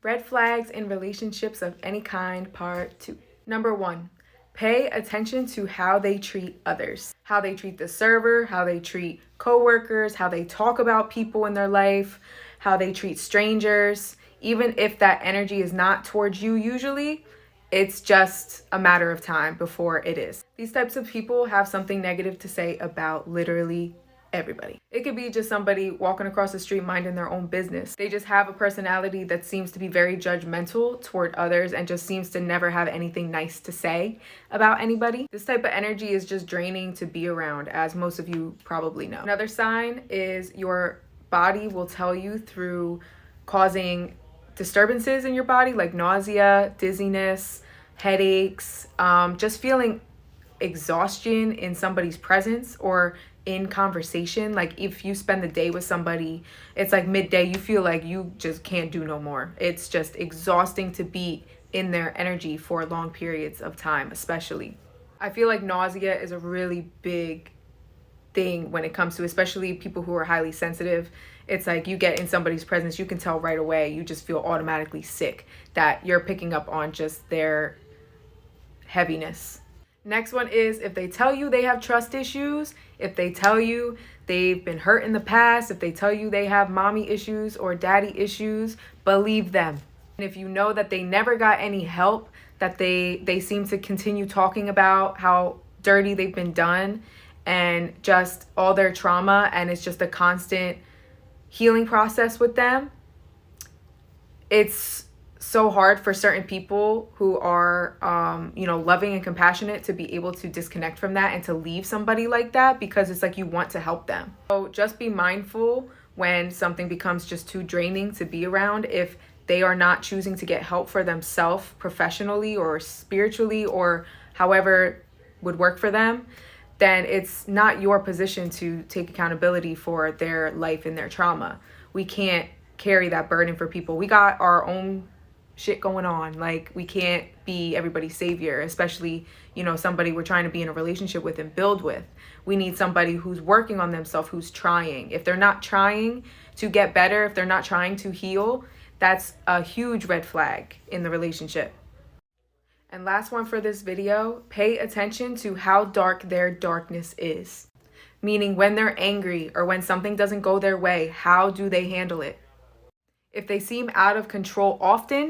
Red flags in relationships of any kind, part 2. Number 1, pay attention to how they treat others. How they treat the server, how they treat coworkers, how they talk about people in their life, how they treat strangers. Even if that energy is not towards you usually, it's just a matter of time before it is. These types of people have something negative to say about literally everybody. It could be just somebody walking across the street minding their own business. They just have a personality that seems to be very judgmental toward others and just seems to never have anything nice to say about anybody. This type of energy is just draining to be around, as most of you probably know. Another sign is your body will tell you through causing disturbances in your body, like nausea, dizziness, headaches, just feeling exhaustion in somebody's presence or in conversation. Like if you spend the day with somebody, it's like midday, you feel like you just can't do no more. It's just exhausting to be in their energy for long periods of time, especially. I feel like nausea is a really big thing when it comes to especially people who are highly sensitive. It's like you get in somebody's presence, you can tell right away, you just feel automatically sick, that you're picking up on just their heaviness. Next one is if they tell you they have trust issues, if they tell you they've been hurt in the past, if they tell you they have mommy issues or daddy issues, believe them. And if you know that they never got any help, that they seem to continue talking about how dirty they've been done and just all their trauma, and it's just a constant healing process with them, it's so hard for certain people who are, loving and compassionate to be able to disconnect from that and to leave somebody like that, because it's like you want to help them. So just be mindful when something becomes just too draining to be around. If they are not choosing to get help for themselves professionally or spiritually or however would work for them, then it's not your position to take accountability for their life and their trauma. We can't carry that burden for people. We got our own shit going on. Like, we can't be everybody's savior, especially, somebody we're trying to be in a relationship with and build with. We need somebody who's working on themselves, who's trying. If they're not trying to get better, if they're not trying to heal, that's a huge red flag in the relationship. And last one for this video, pay attention to how dark their darkness is. Meaning when they're angry or when something doesn't go their way, how do they handle it? If they seem out of control often,